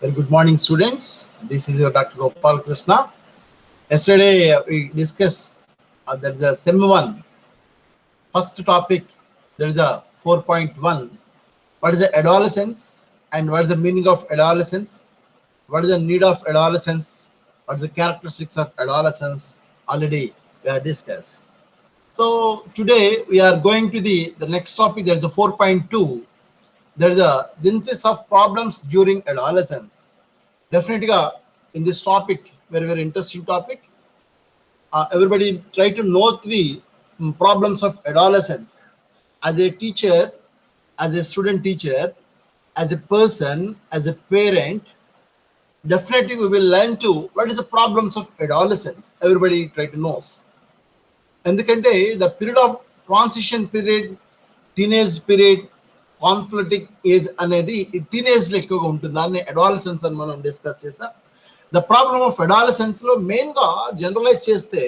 Very good morning, students. This is your Dr. Gopal Krishna. Yesterday we discussed there is a Sem 1 first topic. There is a 4.1. What is the adolescence and what is the meaning of adolescence? What is the need of adolescence? What is the characteristics of adolescence? Already we have discussed. So today we are going to the next topic. There is a 4.2. There is a genesis of problems during adolescence. Definitely, in this topic, very interesting topic. Everybody try to note the problems of adolescence. As a teacher, as a student teacher, as a person, as a parent, definitely we will learn to what is the problems of adolescence. Everybody try to know. ఎందుకంటే the period of transition period, teenage period, conflicting age అనేది టీనేజ్లో ఎక్కువగా ఉంటుంది. దాన్ని adolescence అని మనం discuss చేసాం. The problem of adolescence లో మెయిన్గా జనరలైజ్ చేస్తే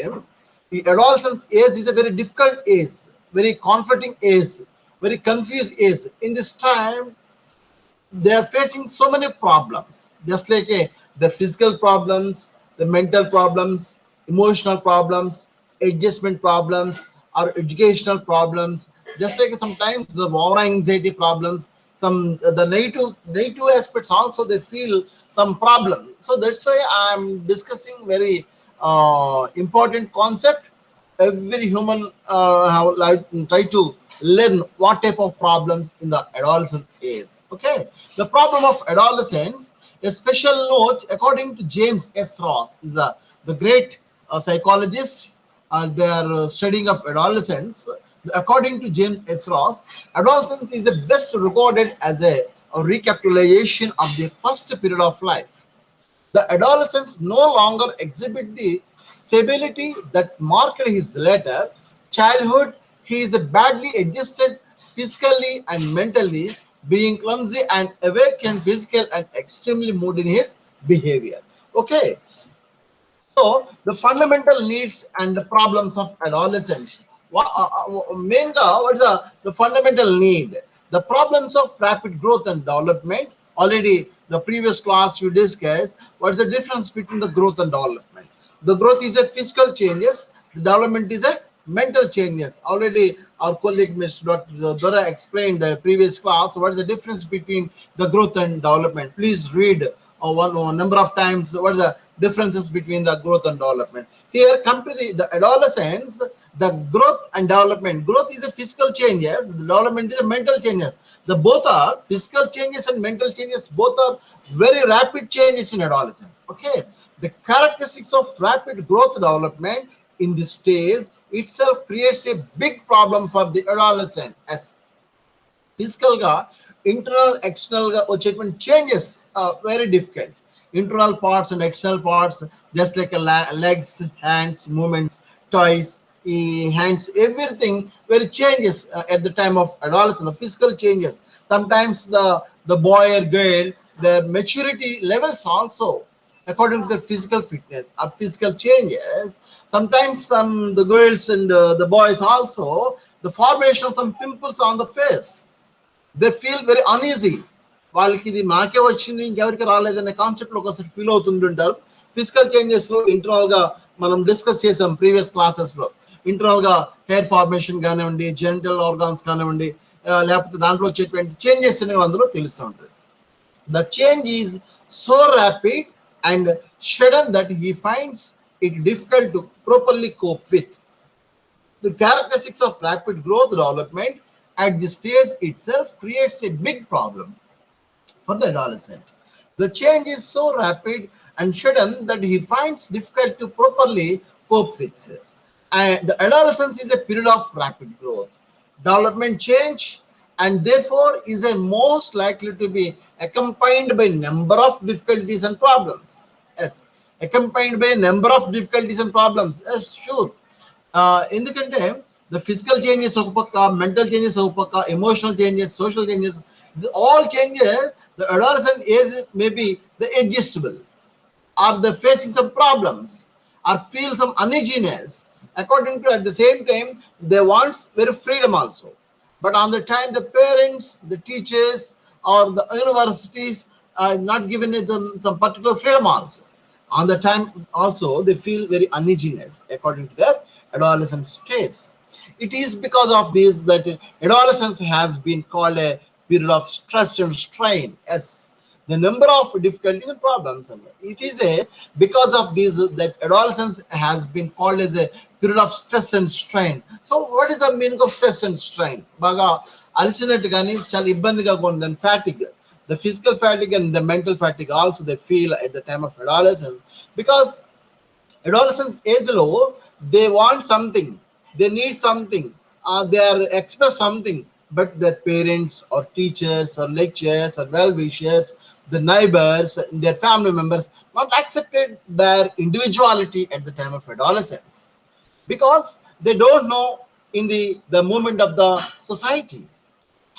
ఈ adolescence age is a very difficult age, very conflicting age, very confuse age. In this time they are facing so many problems, just like the physical problems, the mental problems, emotional problems, adjustment problems, or educational problems, just like sometimes the over anxiety problems, some the negative aspects also they feel some problem. So that's why I'm discussing very important concept. Every human like try to learn what type of problems in the adolescent age. Okay, the problem of adolescence, a special note according to James S. Ross, is the great psychologist. They are studying of adolescence. According to James S. Ross, adolescence is the best recorded as a recapitulation of the first period of life. The adolescents no longer exhibit the stability that marked his later childhood. He is badly adjusted physically and mentally, being clumsy and awake and physical and extremely moody in his behavior. Okay, so the fundamental needs and the problems of adolescence. Mainga, what's the fundamental need? The problems of rapid growth and development. Already the previous class you discussed. What is the difference between the growth and development? The growth is a physical changes. The development is a mental changes. Already our colleague Mr. Dr. Dora explained the previous class. What is the difference between the growth and development? Please read one number of times what is the differences between the growth and development. Here come to the adolescence, the growth and development. Growth is a physical changes, the development is a mental changes. The both are physical changes and mental changes, both are very rapid changes in adolescence. Okay, the characteristics of rapid growth development in this stage itself creates a big problem for the adolescent. As physical ga internal external ga వచ్చేటువంటి changes are very difficult. Internal parts and external parts, just like legs, hands, movements, toys, hands, everything very changes at the time of adolescence. The physical changes, sometimes the boy or girl, their maturity levels also according to their physical fitness or physical changes. Sometimes some the girls and the boys also, the formation of some pimples on the face, they feel very uneasy. వాళ్ళకి ఇది మాకే వచ్చింది ఇంకెవరికి రాలేదనే కాన్సెప్ట్లో ఒకసారి feel అవుతుంటుంటారు. Physical చేంజెస్లో ఇంటర్నల్గా మనం discuss చేసాం ప్రీవియస్ క్లాసెస్లో. ఇంటర్నల్గా హెయిర్ ఫార్మేషన్ కానివ్వండి, జెనిటల్ ఆర్గాన్స్ కానివ్వండి, లేకపోతే దాంట్లో వచ్చేటువంటి చేంజెస్ అనేవి అందులో తెలుస్తూ ఉంటుంది. The change is so rapid and sudden that he finds it difficult to properly cope with. The characteristics of rapid growth development at this stage itself creates a big problem for the adolescent. The change is so rapid and sudden that he finds difficult to properly cope with. And the adolescence is a period of rapid growth, development change, and therefore is a most likely to be accompanied by number of difficulties and problems. Yes, accompanied by a number of difficulties and problems. Yes, sure. ఎందుకంటే the physical changes ఒక పక్క, mental changes ఒక పక్క, emotional changes, social changes, all changes. The adolescent age may be the adjustable or they facing some problems or feel some uneasiness. According to at the same time they want very freedom also, but on the time the parents, the teachers, or the universities not given them some particular freedom also. On the time also, they feel very uneasiness according to their adolescent stage. It is because of this that adolescence has been called a period of stress and strain. Yes, the number of difficulties and problems. It is a because of this that adolescence has been called as a period of stress and strain. So, what is the meaning of stress and strain? Baga అలసినట్టు కానీ చాలా ఇబ్బందిగా ఉందని fatigue, the physical fatigue and the mental fatigue also they feel at the time of adolescence, because adolescence age low, they want something, they need something, they are express something, but their parents or teachers or lecturers or well wishers, the neighbors, their family members not accepted their individuality at the time of adolescence, because they don't know in the movement of the society,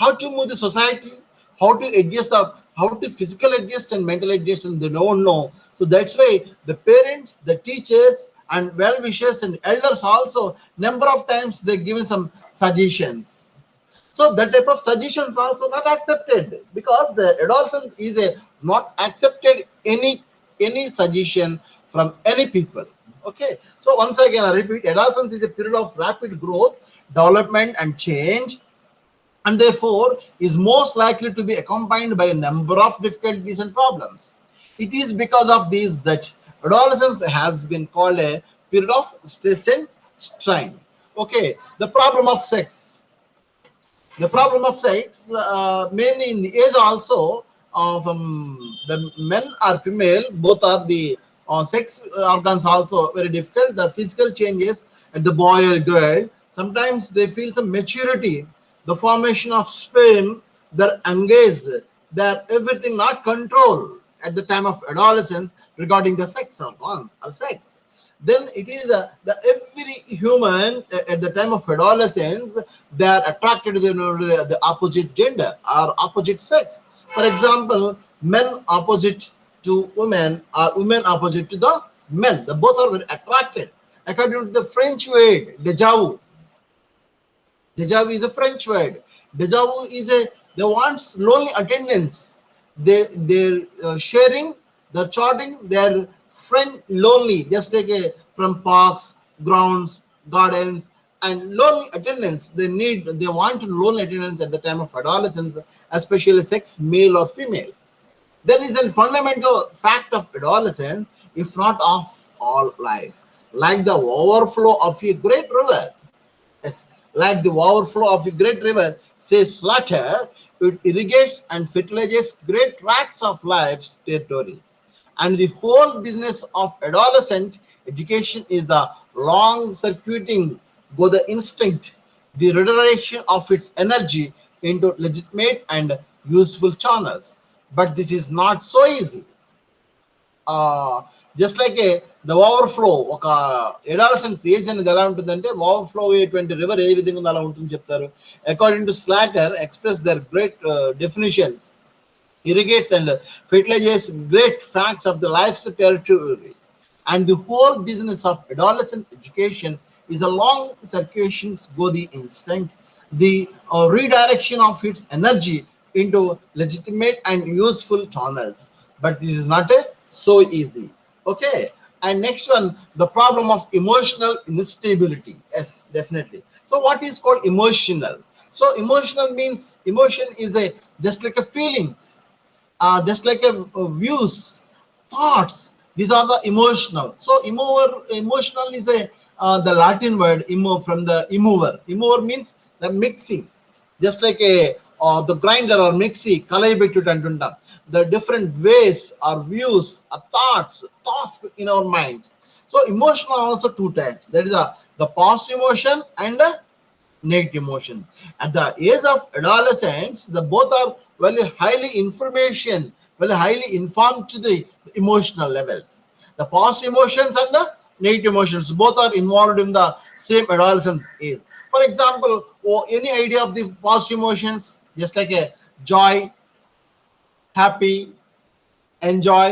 how to move the society, how to adjust the, how to physical adjust and mental adjust, and they don't know. So that's why the parents, the teachers, and well wishers and elders also number of times they given some suggestions. So that type of suggestions also not accepted, because the adolescent is a not accepted any suggestion from any people. Okay. So once again I repeat, adolescence is a period of rapid growth, development, and change, and therefore is most likely to be accompanied by a number of difficulties and problems. It is because of these that adolescence has been called a period of stress and strain. Okay, the problem of sex. The problem of sex, mainly in the age also, from the men or female, both are the sex organs also very difficult. The physical changes at the boy or girl, sometimes they feel some maturity, the formation of sperm, they're engaged, they're everything not control at the time of adolescence regarding the sex organs or sex. Then it is the every human at the time of adolescence, they are attracted to the opposite gender or opposite sex. For example, men opposite to women or women opposite to the men, the both are very attracted. According to the French word deja vu, deja vu is a French word. Deja vu is a, they want lonely attendance. They're sharing, they're charting their friend lonely, just like a, from parks, grounds, gardens, and lonely attendance. They want lonely attendance at the time of adolescence, especially sex, male or female. There is a fundamental fact of adolescence, if not of all life, like the overflow of a great river. Yes, like the overflow of a great river, says Slater, it irrigates and fertilizes great tracts of life's territory. And the whole business of adolescent education is the long circuiting both the instinct, the redirection of its energy into legitimate and useful channels. But this is not so easy. Just like the overflow ఒక adolescent age అనేది ఎలా ఉంటుందంటే overflow అయ్యేటువంటి river ఏ విధంగా ఉందో అలా ఉంటుందని చెప్తారు. According to slaughter express their great definitions, irrigates and fertilizes great facts of the life's territory. And the whole business of adolescent education is a long circulations go the instinct, the redirection of its energy into legitimate and useful channels. But this is not so easy. Okay. And next one, the problem of emotional instability. Yes, definitely. So what is called emotional? So emotional means, emotion is a just like a feelings, just like a views, thoughts. These are the emotional. So emotional is a the Latin word from the immover. Immover means the mixing, just like a the grinder or mixie కలయబెట్టుట అంటుంటాం. The different ways or views or thoughts in our minds. So emotional also two types. That is the positive emotion and negative emotion. At the age of adolescence, the both are very highly informed to the emotional levels. The positive emotions and the negative emotions both are involved in the same adolescence age. For example, any idea of the positive emotions, just like a joy, happy, enjoy,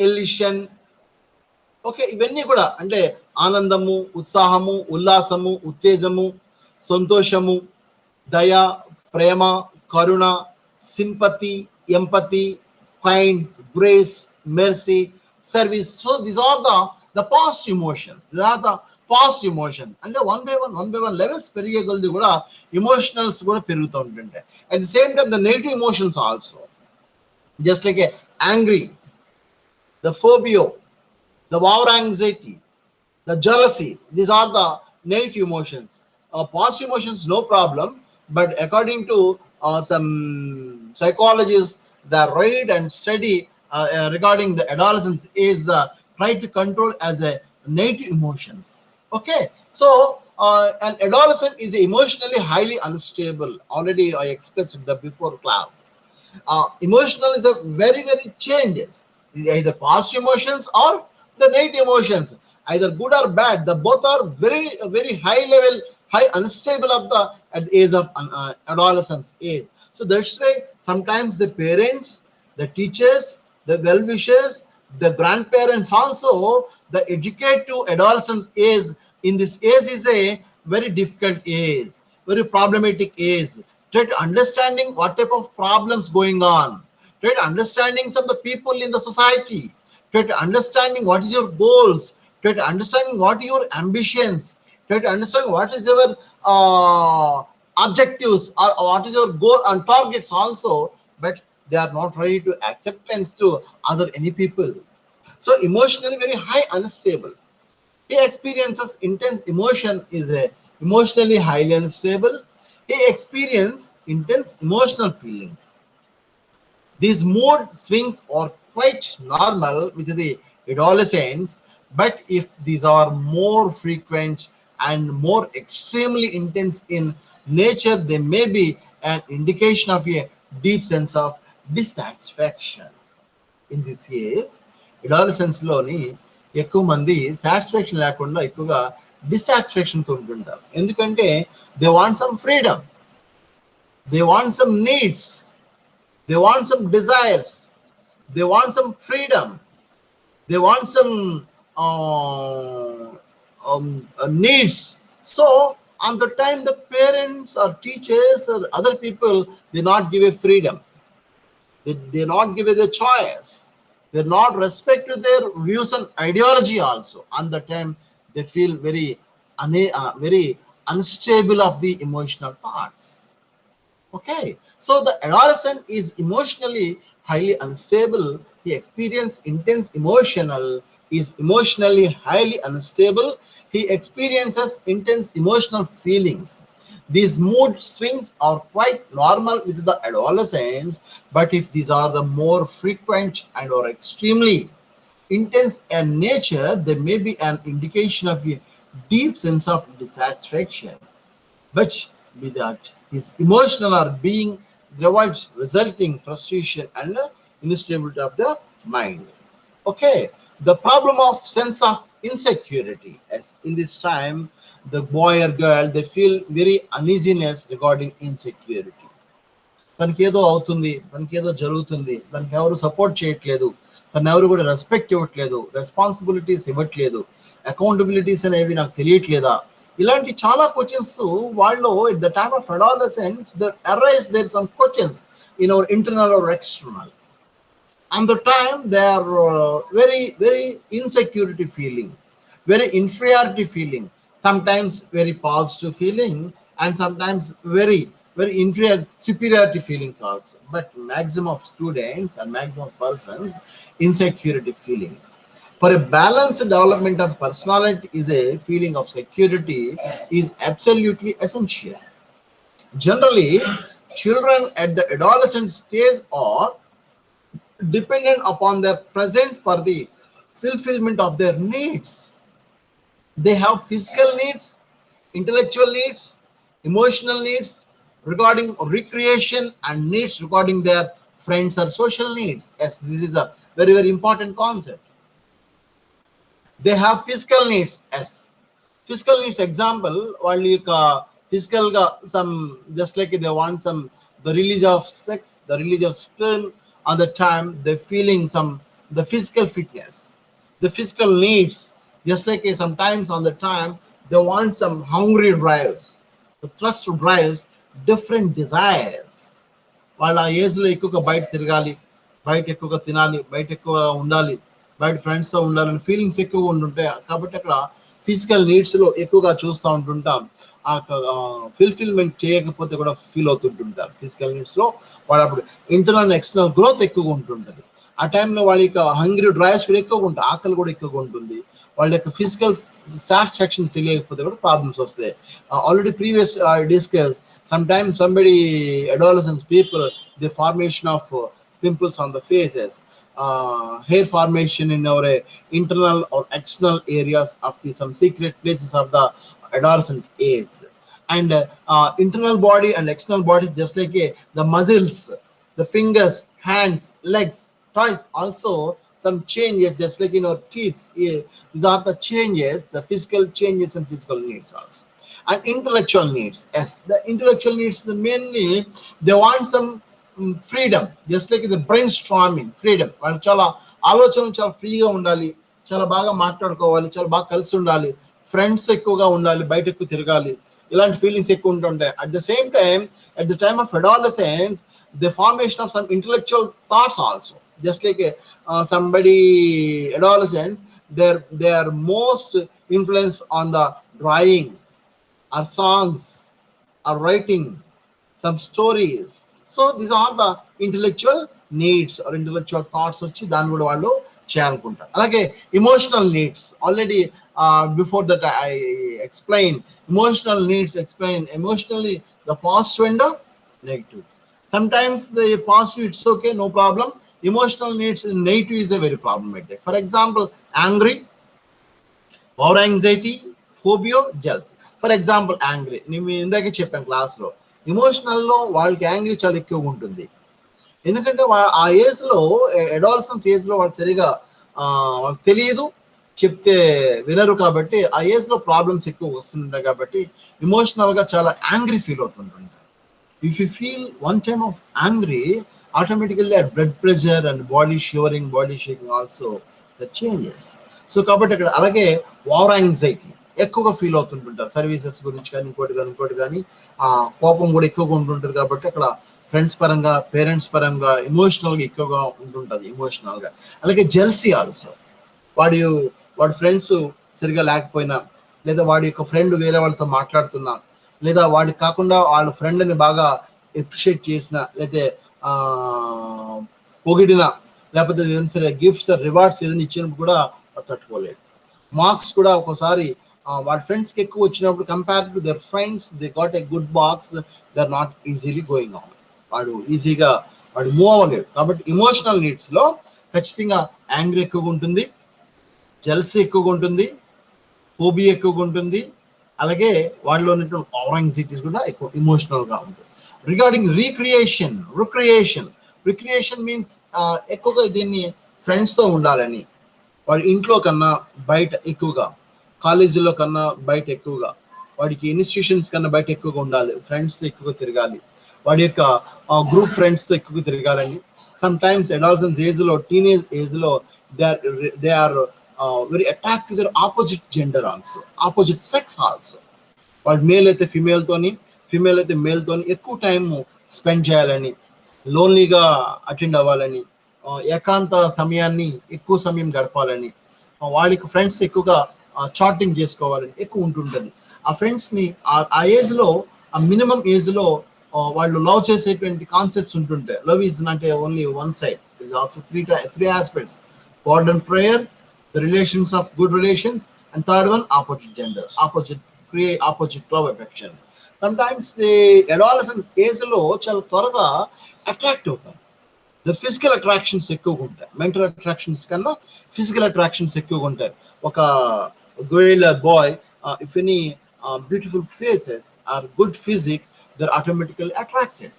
elation. Okay, ఇవన్నీ కూడా అంటే ఆనందము, ఉత్సాహము, ఉల్లాసము, ఉత్తేజము, సంతోషము, దయ, ప్రేమ, కరుణ, sympathy, empathy, kind, grace, mercy, service. So these are the past emotions. These are the past emotion. And one by one levels perigoldi kuda emotionals kuda perugutu untuntayi. At the same time, the negative emotions also, just like a angry, the phobia, the war anxiety, the jealousy. These are the negative emotions. Positive emotions, no problem. But according to some psychologists, the read and study regarding the adolescence is the try to control as a negative emotions. Okay, so an adolescent is emotionally highly unstable. Already I expressed the before class. Emotional is a very changes, either positive emotions or the negative emotions, either good or bad. The both are very high level, high unstable of the at the age of adolescence age. So that's why sometimes the parents, the teachers, the well wishers, the grandparents also, the educate to adolescence age in this age is a very difficult age, very problematic age. Try to understanding what type of problems going on. Try to understanding some of the people in the society. Try to understanding what is your goals. Try to understanding what are your ambitions. Try to understand what is your objectives or what is your goal and targets also. But they are not ready to acceptance to other any people. So emotionally very high unstable. He experiences intense emotion, is a emotionally highly unstable. He experiences intense emotional feelings. These mood swings are quite normal with the adolescents, but if these are more frequent and more extremely intense in nature, they may be an indication of a deep sense of dissatisfaction. In this case, adolescence లోని ఎక్కువ మంది satisfaction లేకుండా ఎక్కువగా dissatisfaction తో ఉంటుంటారు. ఎందుకంటే they want some freedom, they want some needs, they want some desires, they want some freedom, they want some needs. So on the time the parents or teachers or other people, they not give a freedom, they not give it a choice. They not respect to their views and ideology also. On the time they feel very unstable of the emotional thoughts. Okay, so the adolescent is emotionally highly unstable. He experiences intense emotional, is emotionally highly unstable. He experiences intense emotional feelings. These mood swings are quite normal with the adolescents, but if these are the more frequent and or extremely intense in nature, there may be an indication of a deep sense of dissatisfaction, which be that is emotional or being rewards resulting frustration and instability of the mind. Okay, the problem of sense of insecurity, as in this time the boy or girl they feel very uneasiness regarding insecurity. తనకి ఏదో అవుతుంది, తనకి ఏదో జరుగుతుంది, తనకి ఎవరు support చేయట్లేదు, తను ఎవరు కూడా రెస్పెక్ట్ ఇవ్వట్లేదు, రెస్పాన్సిబిలిటీస్ ఇవ్వట్లేదు, అకౌంటబిలిటీస్ అనేవి నాకు తెలియట్లేదా, ఇలాంటి చాలా క్వశ్చన్స్ వాళ్ళు at the time of adolescence there arise there some questions in our internal or external. And the time they are very insecurity feeling, very inferiority feeling, sometimes very positive feeling, and sometimes very inferior superiority feelings also. But maximum of students and maximum of persons insecurity feelings. For a balanced development of personality is a feeling of security is absolutely essential. Generally, children at the adolescent stage are dependent upon their present for the fulfillment of their needs. They have physical needs, intellectual needs, emotional needs regarding recreation, and needs regarding their friends or social needs. Yes, this is a very important concept. They have physical needs. Yes, physical needs example only physical some, just like they want some the release of sex, the release of sperm. On the time they feeling some the physical fitness, the physical needs, just like sometimes on the time they want some hungry drives, the thrust drives different desires. వాళ్ళ ఆ ఏజ్లో ఎక్కువగా బయట తిరగాలి, బయట ఎక్కువగా తినాలి, బయట ఎక్కువ ఉండాలి, బయట ఫ్రెండ్స్తో ఉండాలని ఫీలింగ్స్ ఎక్కువ ఉంటుంటాయి. కాబట్టి అక్కడ ఫిజికల్ నీడ్స్లో ఎక్కువగా చూస్తూ ఉంటుంటాం. ఆ ఫుల్ఫిల్మెంట్ చేయకపోతే కూడా ఫీల్ అవుతుంటుంటారు. ఫిజికల్ నీడ్స్లో వాడు అప్పుడు ఇంటర్నల్ అండ్ ఎక్స్టర్నల్ గ్రోత్ ఎక్కువగా ఉంటుంటుంది. ఆ టైంలో వాళ్ళ యొక్క హంగ్రీ డ్రైవ్స్ కూడా ఎక్కువగా ఉంటాయి, ఆకలి కూడా ఎక్కువగా ఉంటుంది. వాళ్ళ యొక్క ఫిజికల్ సాటిస్ఫాక్షన్ తెలియకపోతే కూడా ప్రాబ్లమ్స్ వస్తాయి. Already previous discuss sometimes somebody adolescents people the formation of pimples on the faces, hair formation in our internal or external areas of the some secret places of the adolescent age, and internal body and external bodies just like the muscles, the fingers, hands, legs, toys also some changes just like in our teeth. These are the changes, the physical changes and physical needs also. And intellectual needs, yes, the intellectual needs mainly they want some freedom, just like the brainstorming freedom. వాళ్ళు చాలా ఆలోచనలు చాలా ఫ్రీగా ఉండాలి, చాలా బాగా మాట్లాడుకోవాలి, చాలా బాగా కలిసి ఉండాలి, ఫ్రెండ్స్ ఎక్కువగా ఉండాలి, బయట ఎక్కువ తిరగాలి, ఇలాంటి ఫీలింగ్స్ ఎక్కువ ఉంటుంటాయి. At the same time at the time of adolescence the formation of some intellectual thoughts also, just like somebody adolescents they are most influence on the drawing or songs or writing some stories. So these are the intellectual needs or intellectual thoughts వచ్చి దాన్ని కూడా వాళ్ళు చేయాలనుకుంటారు. అలాగే emotional needs already before that I explain emotional needs, explain emotionally the positive and the negative. Sometimes the positive it's okay, no problem. Emotional needs negative is a very problematic. For example, angry or anxiety, phobia, jealousy. For example angry, నేను ఇందాకే చెప్పాను క్లాస్లో, ఎమోషనల్లో వాళ్ళకి angry చాలా ఎక్కువగా ఉంటుంది. ఎందుకంటే ఆ ఏజ్లో అడాలసెన్స్ ఏజ్లో వాళ్ళు సరిగా వాళ్ళకి తెలియదు, చెప్తే వినరు, కాబట్టి ఆ ఏజ్లో ప్రాబ్లమ్స్ ఎక్కువ వస్తుంటాయి. కాబట్టి ఎమోషనల్గా చాలా యాంగ్రీ ఫీల్ అవుతుంటుంటారు. If you feel one time of angry automatically blood pressure and body shivering, body shaking also the changes. So కాబట్టి అక్కడ అలాగే ఓవర్ యాంగ్జైటీ ఎక్కువగా ఫీల్ అవుతుంటుంటారు, సర్వీసెస్ గురించి కానీ ఇంకోటి కానీ కోపం కూడా ఎక్కువగా ఉంటుంటుంది. కాబట్టి అక్కడ ఫ్రెండ్స్ పరంగా, పేరెంట్స్ పరంగా ఎమోషనల్గా ఎక్కువగా ఉంటుంటుంది ఎమోషనల్గా. అలాగే జెల్సీ ఆల్సో, వాడి ఫ్రెండ్స్ సరిగా లేకపోయినా, లేదా వాడి యొక్క ఫ్రెండ్ వేరే వాళ్ళతో మాట్లాడుతున్నా, లేదా వాడికి కాకుండా వాళ్ళ ఫ్రెండ్ని బాగా అప్రిషియేట్ చేసిన, లేదా పొగిడిన, లేకపోతే ఏదైనా సరే గిఫ్ట్స్ రివార్డ్స్ ఏదైనా ఇచ్చినప్పుడు కూడా తట్టుకోలేడు. మార్క్స్ కూడా ఒక్కోసారి వాడి ఫ్రెండ్స్కి ఎక్కువ వచ్చినప్పుడు compare to their friends they got a good marks, they are not easily going on, వాడు ఈజీగా మూవ్ అవ్వలేడు. కాబట్టి ఎమోషనల్ నీడ్స్లో ఖచ్చితంగా యాంగ్రీ ఎక్కువగా ఉంటుంది, జెలసీ ఎక్కువగా ఉంటుంది, ఫోబియా ఎక్కువగా ఉంటుంది, అలాగే వాటిలో ఉన్నటువంటి ఓవర్ యాంగ్జైటీస్ కూడా ఎక్కువ ఎమోషనల్గా ఉంటుంది. రిగార్డింగ్ రిక్రియేషన్ మీన్స్ ఎక్కువగా దీన్ని ఫ్రెండ్స్తో ఉండాలని, వాడి ఇంట్లో కన్నా బయట ఎక్కువగా, కాలేజీలో కన్నా బయట ఎక్కువగా, వాడికి ఇన్స్టిట్యూషన్స్ కన్నా బయట ఎక్కువగా ఉండాలి, ఫ్రెండ్స్తో ఎక్కువగా తిరగాలి, వాడి యొక్క గ్రూప్ ఫ్రెండ్స్తో ఎక్కువగా తిరగాలని. సమ్ టైమ్స్ అడాలసెన్స్ ఏజ్లో, టీనేజ్ ఏజ్లో they are very attract to their opposite gender also, opposite sex also. వాడు మేల్ అయితే ఫిమేల్తోని, ఫిమేల్ అయితే మేల్తోని ఎక్కువ టైం స్పెండ్ చేయాలని, లోన్లీగా అటెండ్ అవ్వాలని, ఏకాంత సమయాన్ని ఎక్కువ సమయం గడపాలని, వాళ్ళకి ఫ్రెండ్స్ ఎక్కువగా చాటింగ్ చేసుకోవాలని ఎక్కువ ఉంటుంటుంది. ఆ ఫ్రెండ్స్ని ఆ ఏజ్లో, ఆ మినిమం ఏజ్లో వాళ్ళు లవ్ చేసేటువంటి కాన్సెప్ట్స్ ఉంటుంటాయి. Love is not only one side, it is also three aspects: God and prayer, the relations of good relations, and third one opposite gender, opposite love affection. Sometimes the adolescence ఏజ్లో చాలా త్వరగా attract అవుతారు. The physical attractions ఎక్కువగా ఉంటాయి, mental attractions కన్నా physical attractions ఎక్కువగా ఉంటాయి. ఒక girl or boy, if any beautiful faces or good physique, they're automatically attracted.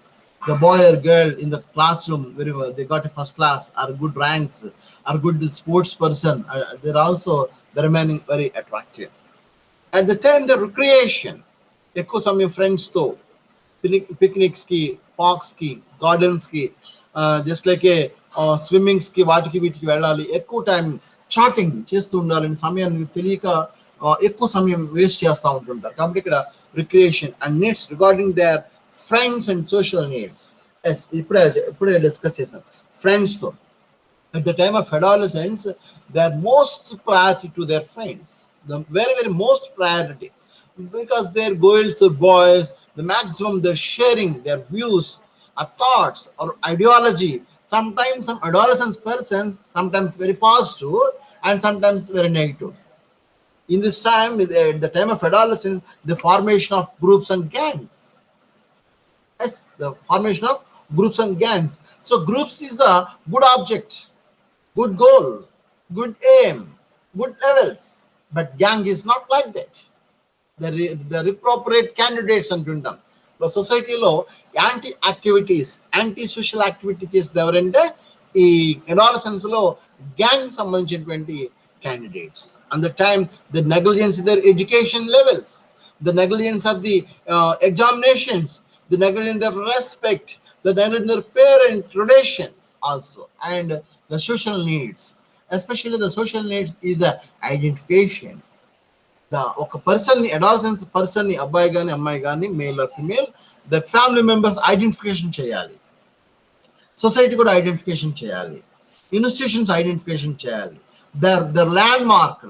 The boy or girl in the classroom, they got a first class or good ranks or good sports person, they're remaining very attractive. At the time the recreation, ఎక్కువ సమయం ఫ్రెండ్స్తో పిక్నిక్స్కి, పార్క్స్కి, గార్డెన్స్కి, just like స్విమ్మింగ్స్కి, వాటికి వీటికి వెళ్ళాలి, ఎక్కువ time chatting చేస్తూ ఉండాలని సమయాన్ని తెలియక ఎక్కువ సమయం వేస్ట్ చేస్తూ ఉంటుంటారు. కాబట్టి ఇక్కడ recreation and needs regarding their friends and social needs. Yes ఇప్పుడే డిస్కస్ చేసాం ఫ్రెండ్స్తో. At the time of adolescence, they are most priority to their friends, the very, very most priority, because their girls or boys, the maximum they're sharing their views or thoughts or ideology. Sometimes some adolescent persons, sometimes very positive and sometimes very negative. In this time, at the time of adolescence, the formation of groups and gangs. Yes, the formation of groups and gangs. So groups is a good object, good goal, good aim, good levels. But gang is not like that. The appropriate candidates అంటుంటాం. The సొసైటీలో anti activities, anti social activities ఎవరంటే ఈ adolescence లో gang సంబంధించినటువంటి candidates. And the time the negligence in their education levels, the negligence of the examinations, the negligence of respect, the negligence of their parent relations also, and the social needs. Especially the social needs is a identification. The person, adolescent person, abbayi gaani ammayi gaani, male or female, the family members identification cheyali, society kuda identification cheyali, institutions identification cheyali, they're landmarked,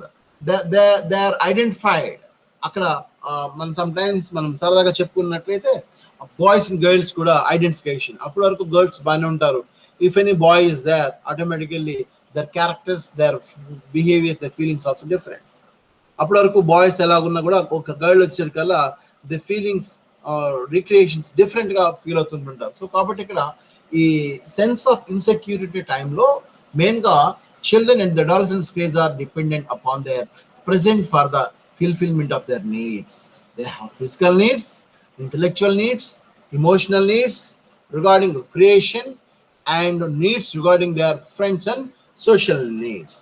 they're identified. అక్కడ మనం sometimes మనం సరదాగా చెప్పుకున్నట్లయితే boys and girls కూడా identification. అప్పటి వరకు girls బాగానే ఉంటారు. If any boy is there, automatically their characters, their behaviour, their feelings also different. అప్పటి వరకు బాయ్స్ ఎలాగున్నా కూడా ఒక గర్ల్ వచ్చేటికల్లా ది ఫీలింగ్స్ రిక్రియేషన్స్ డిఫరెంట్గా ఫీల్ అవుతుంటుంటారు. సో కాబట్టి ఇక్కడ ఈ సెన్స్ ఆఫ్ ఇన్సెక్యూరిటీ టైంలో మెయిన్గా children and the adolescent stage are dependent upon their present for the fulfillment of their needs. They have physical needs, intellectual needs, emotional needs regarding creation, and needs regarding their friends and social needs.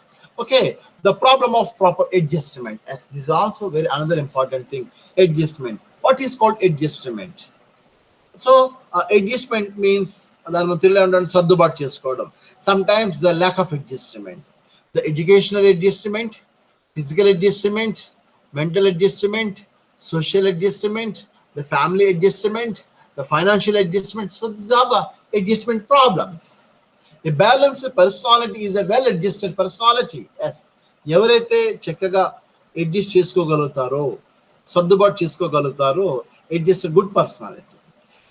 Okay, the problem of proper adjustment, as this is also very another important thing. Adjustment. What is called adjustment? So adjustment means దాని మనం తెలియ ఉండడం సర్దుబాటు చేసుకోవడం. Sometimes the lack of adjustment, the educational adjustment, physical adjustment, mental adjustment, social adjustment, the family adjustment, the financial adjustment. So these are the adjustment problems. A balanced personality is a well-adjusted personality. Yes, ఎవరైతే చక్కగా adjust చేసుకోగలుగుతారో, సర్దుబాటు చేసుకోగలుగుతారో, it is a good personality.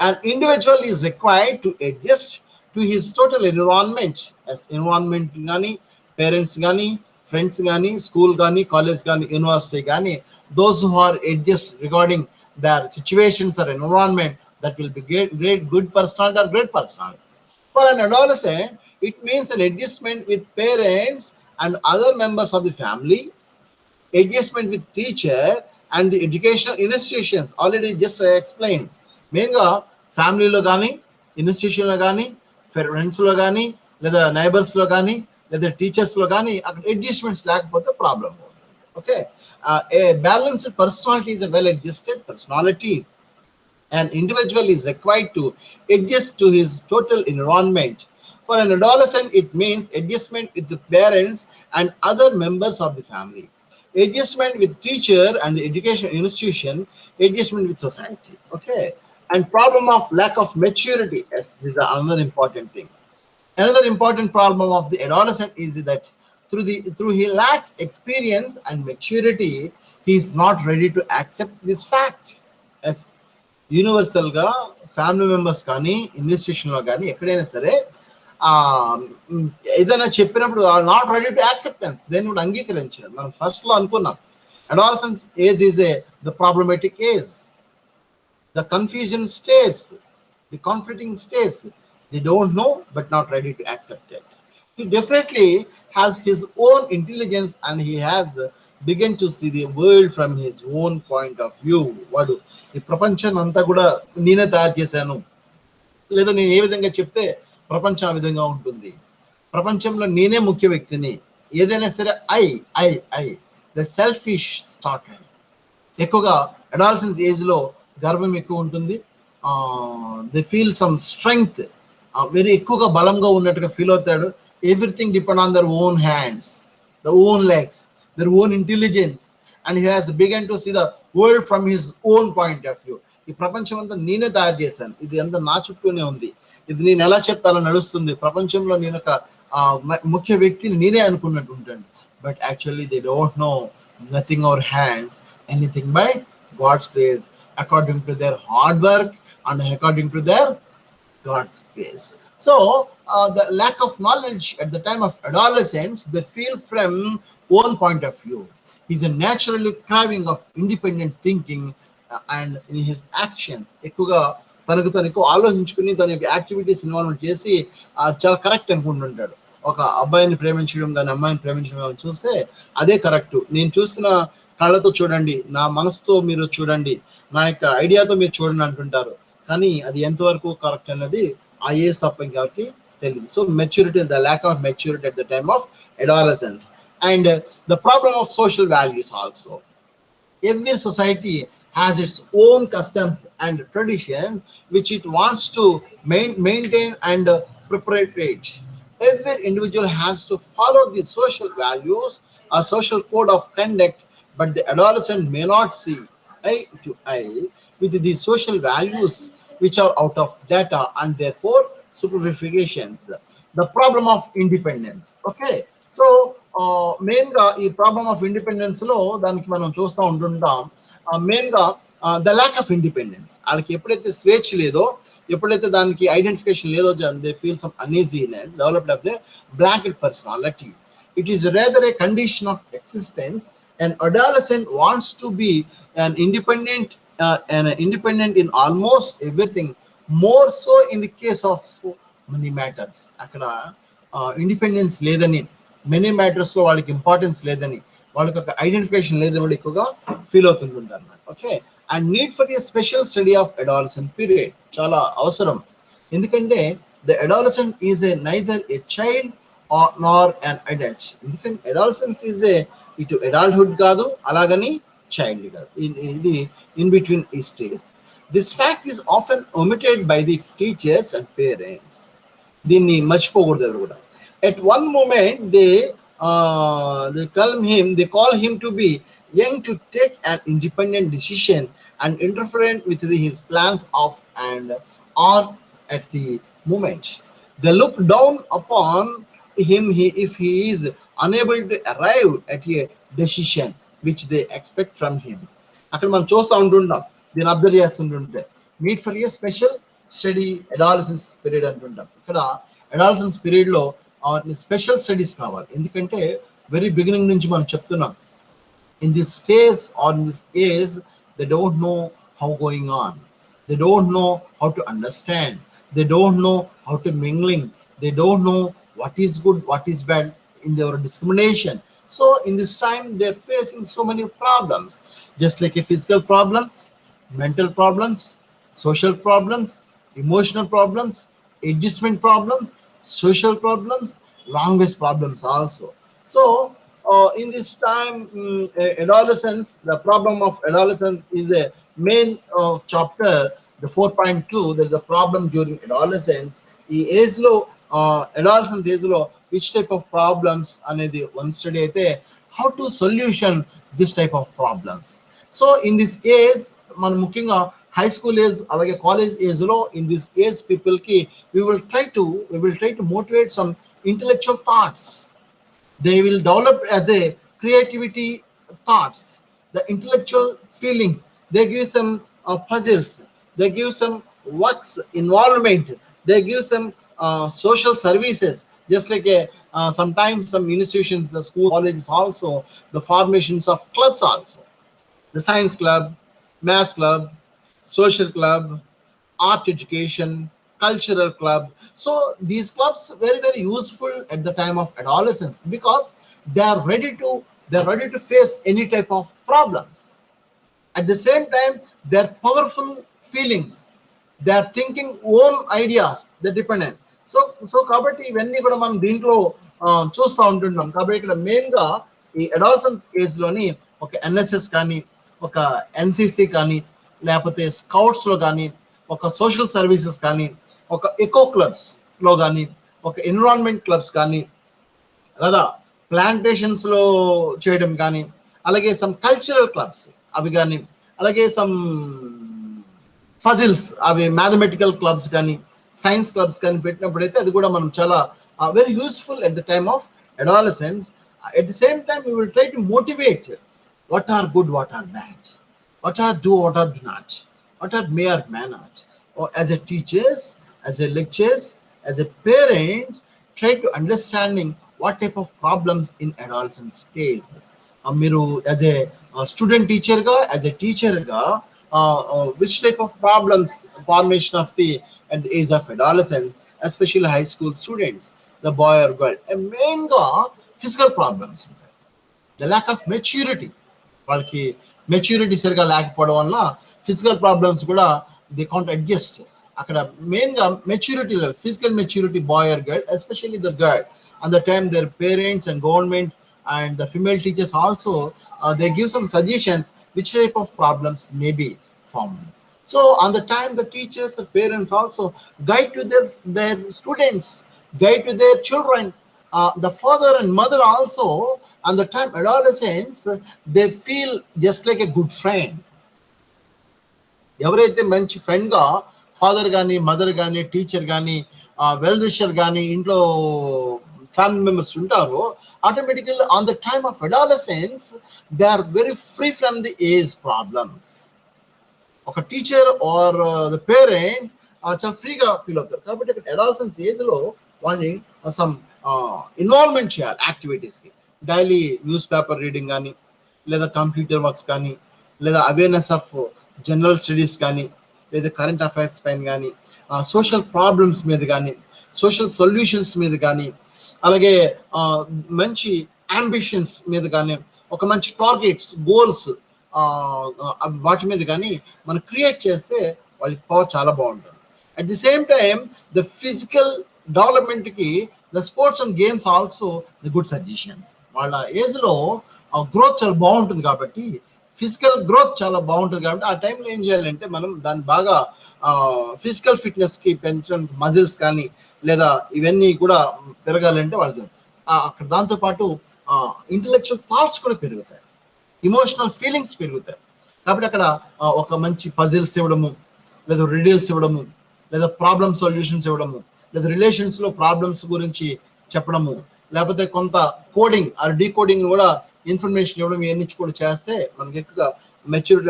An individual is required to adjust to his total environment. As environment gani, parents gani, friends gani, school gani, college gani, university gani, those who are adjust regarding their situations or environment, that will be great good personality or great personality. For an adolescent, it means an adjustment with parents and other members of the family, adjustment with teacher and the educational institutions. Already just I explained. మెయిన్గా ఫ్యామిలీలో కానీ, ఇన్స్టిట్యూషన్లో కానీ, ఫ్రెండ్స్లో కానీ, లేదా నైబర్స్లో కానీ, లేదా టీచర్స్లో కానీ అక్కడ అడ్జస్ట్మెంట్స్ లేకపోతే ప్రాబ్లం అవుతుంది. Okay, A balanced personality is a well adjusted personality. An individual is required to adjust to his total environment. For an adolescent, it means adjustment with the parents and other members of the family, adjustment with teacher and the education institution, adjustment with society. Okay. And problem of lack of maturity. Yes, this is another important thing. Another important problem of the adolescent is that through he lacks experience and maturity, he is not ready to accept this fact. Yes, universal గా family members కానీ, institution లో కానీ ఎక్కడైనా సరే ఏదైనా చెప్పినప్పుడు not ready to acceptance, దేని కూడా అంగీకరించడం. మనం ఫస్ట్ లో అనుకున్నాం adolescence age is the problematic age. The confusion stays, the conflicting stays. They don't know but not ready to accept it. He definitely has his own intelligence and he has begun to see the world from his own point of view. వాడు ఈ ప్రపంచం అంతా కూడా నేనే తయారు చేశాను, లేదా నేను ఏ విధంగా చెప్తే ప్రపంచం ఆ విధంగా ఉంటుంది, ప్రపంచంలో నేనే ముఖ్య వ్యక్తిని, ఏదైనా సరే ఐ ద సెల్ఫిష్ స్టార్ట్. ఎక్కువగా అడాలసెన్స్ ఏజ్లో గర్వం ఎక్కువ ఉంటుంది. They feel some strength, very ఎక్కువగా బలంగా ఉన్నట్టుగా ఫీల్ అవుతాడు. Everything depend on their own hands, the own legs, their own intelligence, and he has begun to see the world from his own point of view. ఈ ప్రపంచం అంతా నేనే తయారు చేశాను, ఇది అంతా నా చుట్టూనే ఉంది, ఇది నేను ఎలా చెప్తే అలా నడుస్తుంది, ప్రపంచంలో నేను ఒక ముఖ్య వ్యక్తిని నేనే అనుకున్నట్టు ఉంటాను. But actually they don't no nothing our hands, anything by God's grace, according to their hard work and according to their God's grace. So the lack of knowledge at the time of adolescence, they feel from one point of view. He's a naturally craving of independent thinking and in his actions. ఎక్కువగా తనకు తనకు ఆలోచించుకుని తన యొక్క activities involve చేసి చాలా correct అనుకుంటుంటాడు. ఒక అబ్బాయిని ప్రేమించడం కానీ అమ్మాయిని ప్రేమించడం కానీ చూస్తే అదే కరెక్ట్, నేను చూసిన కళ్ళతో చూడండి, నా మనసుతో మీరు చూడండి, నా యొక్క ఐడియాతో మీరు చూడండి అంటుంటారు. కానీ అది ఎంతవరకు కరెక్ట్ అన్నది ఆ ఏజ్ తప్ప ఇంకెవరికి తెలియదు. So maturity, the lack of maturity at the time of adolescence. And the problem of social values also. Every society has its own customs and traditions which it wants to maintain and perpetuate. Every individual has to follow the social values or social code of conduct, but the adolescent may not see eye to eye with these social values which are out of data and therefore superfications. The problem of independence. Okay, so మెయిన్గా ఈ problem of independence లో దానికి మనం చూస్తూ ఉంటుంటాం. మెయిన్గా the lack of independence, వాళ్ళకి ఎప్పుడైతే స్వేచ్ఛ లేదో, ఎప్పుడైతే దానికి ఐడెంటిఫికేషన్ లేదో, they feel some uneasiness developed of the blanket personality. It is rather a condition of existence. An adolescent wants to be an independent in almost everything, more so in the case of many matters. అక్కడ independence లేదని, many matters లో వాళ్ళకి importance లేదని, వాళ్ళకి ఒక identification లేదని కూడా ఎక్కువగా ఫీల్ అవుతుంటుంటారు అన్నమాట. Okay, and need for a special study of adolescent period చాలా అవసరం. ఎందుకంటే the adolescent is a neither a child nor an adult. ఎందుకంటే అడాలసెన్స్ ఈజ్ ఏ ఇటు అడల్ట్హుడ్ కాదు, అలాగని చైల్డ్ కాదు, ఇది ఇన్ బిట్వీన్ ఈ stage. This fact is often omitted by the teachers and parents. దీన్ని మర్చిపోకూడదు ఎవరు కూడా. At one moment they call him to be young to take an independent decision and interfere with his plans of and on at the moment. They look down upon him if he is unable to arrive at a decision which they expect from him. అక్కడ మనం చూస్తూ ఉంటుంటాం, దీన్ని observe చేస్తుంటుంటే meet for a special study adolescence period అంటుంటాం. ఇక్కడ adolescence period లో special studies కావాలి. ఎందుకంటే వెరీ బిగినింగ్ నుంచి మనం చెప్తున్నాం, in this stage or in this age they don't know how going on, they don't know how to understand, they don't know how to mingling, they don't know what is good, what is bad in their discrimination. So in this time they're facing so many problems, just like physical problems, mental problems, social problems, emotional problems, adjustment problems, social problems, language problems also. So in this time adolescence, the problem of adolescence is a main chapter, the 4.2. there's a problem during adolescence. ఈ age లో adolescence age లో which type of problems అనేది one study అయితే, how to solution this type of problems. So in this age మనం ముఖ్యంగా high school age అలాగే college age లో in this age people కి we will try to motivate some intellectual thoughts. They will develop as a creativity thoughts, the intellectual feelings. They give some puzzles, they give some works involvement, they give some social services, just like sometimes some institutions, the school, colleges also, the formations of clubs also, the science club, maths club, social club, art education, cultural club. So these clubs very very useful at the time of adolescence, because they are ready to face any type of problems. At the same time, their powerful feelings, they are thinking own ideas, they dependent. So కాబట్టి ఇవన్నీ కూడా మనం దీంట్లో చూస్తూ ఉంటున్నాం. కాబట్టి ఇక్కడ main గా ఈ అడాలసెన్స్ ఏజ్ లోని ఒక ఎన్ఎస్ఎస్ కానీ, ఒక ఎన్సిసి కానీ, లేకపోతే స్కౌట్స్ లో కానీ, ఒక సోషల్ సర్వీసెస్ కానీ, ఒక ఎకో క్లబ్స్ లో కానీ, ఒక ఎన్విరాన్మెంట్ క్లబ్స్ కానీ, లేదా ప్లాంటేషన్స్ లో చేయడం కానీ, అలాగే సమ్ కల్చరల్ క్లబ్స్ అవి కానీ, అలాగే సమ్ పజిల్స్ అవి మ్యాథమెటికల్ క్లబ్స్ కానీ సైన్స్ క్లబ్స్ కానీ పెట్టినప్పుడైతే అది కూడా మనం చాలా very useful at the time of adolescence. At the same time you will try to motivate what are good, what are bad, what are do, what are do not, what are may or may not. Or as a teachers, as a lecturers, as a parents, try to understanding what type of problems in adolescent stage. మీరు as a student teacher గా, as a teacher గా, which type of problems formation of the at the age of adolescence, especially high school students, the boy or girl, main గా physical problems, the lack of maturity, వాళ్ళకి maturity సరిగా లేకపోవడం వల్ల physical problems కూడా they can't adjust. అక్కడ మెయిన్గా maturity level, physical maturity boy or girl, especially the girl. On the time their parents and government and the female teachers also they give some suggestions which type of problems may be formed. So on the time the teachers and parents also guide to their students, guide to their children. The father and mother also on the time adolescents, they feel just like a good friend. ఎవరైతే మంచి friend గా father కానీ mother కానీ teacher కానీ well wisher కానీ ఇంట్లో family members ఉంటారో, automatically on the time of adolescence they are very free from the age problems. ఒక టీచర్ ఆర్ ద పేరెంట్ చాలా ఫ్రీగా ఫీల్ అవుతారు. కాబట్టి ఇక్కడ అడాలసెన్స్ ఏజ్ లో వాళ్ళని సమ్ ఇన్వాల్వ్మెంట్ చేయాలి యాక్టివిటీస్కి. డైలీ న్యూస్ పేపర్ రీడింగ్ కానీ, లేదా కంప్యూటర్ వర్క్స్ కానీ, లేదా అవేర్నెస్ ఆఫ్ జనరల్ స్టడీస్ కానీ, లేదా కరెంట్ అఫైర్స్ పైన కానీ, సోషల్ ప్రాబ్లమ్స్ మీద కానీ, సోషల్ సొల్యూషన్స్ మీద కానీ, అలాగే మంచి అంబిషన్స్ మీద కానీ, ఒక మంచి టార్గెట్స్ గోల్స్ వాటి మీద కానీ మనం క్రియేట్ చేస్తే వాళ్ళకి పవర్ చాలా బాగుంటుంది. At the same time the physical డెవలప్మెంట్కి the sports and games also the good suggestions. వాళ్ళ ఏజ్లో గ్రోత్ చాలా బాగుంటుంది కాబట్టి, ఫిజికల్ గ్రోత్ చాలా బాగుంటుంది కాబట్టి, ఆ టైంలో ఏం చేయాలంటే మనం దాన్ని బాగా ఫిజికల్ ఫిట్నెస్కి పెంచడానికి మజిల్స్ కానీ లేదా ఇవన్నీ కూడా పెరగాలంటే వాళ్ళకి అక్కడ దాంతోపాటు ఇంటలెక్చువల్ థాట్స్ కూడా పెరుగుతాయి, ఇమోషనల్ ఫీలింగ్స్ పెరుగుతాయి. కాబట్టి అక్కడ ఒక మంచి పజిల్స్ ఇవ్వడము, లేదా రిడిల్స్ ఇవ్వడము, లేదా ప్రాబ్లమ్ సొల్యూషన్స్ ఇవ్వడము, లేదా రిలేషన్స్లో ప్రాబ్లమ్స్ గురించి చెప్పడము, లేకపోతే కొంత కోడింగ్ ఆర్ డీకోడింగ్ కూడా ఇన్ఫర్మేషన్ ఇవ్వడం, ఇవన్నీ కూడా చేస్తే మనకి ఎక్కువగా మెచ్యూరిటీ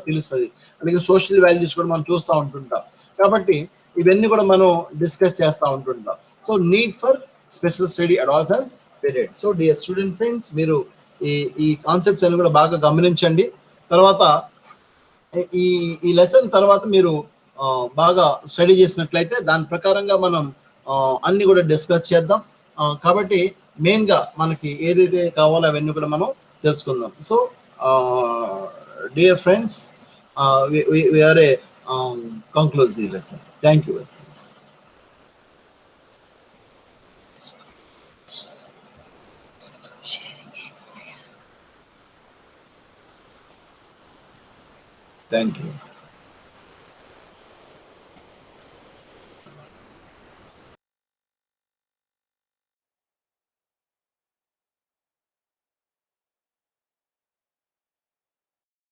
తెలుస్తుంది. అలాగే సోషల్ వాల్యూస్ కూడా మనం చూస్తూ ఉంటుంటాం. కాబట్టి ఇవన్నీ కూడా మనం డిస్కస్ చేస్తూ ఉంటుంటాం. So need for special study adolescence period. So dear student friends, మీరు ఈ కాన్సెప్ట్స్ అన్ని కూడా బాగా గమనించండి. తర్వాత ఈ లెసన్ తర్వాత మీరు బాగా స్టడీ చేసినట్లయితే దాని ప్రకారంగా మనం అన్ని కూడా డిస్కస్ చేద్దాం. కాబట్టి మెయిన్గా మనకి ఏదైతే కావాలో అవన్నీ కూడా మనం తెలుసుకుందాం. So dear friends, we are a conclude the lesson. Thank you very much. Thank you.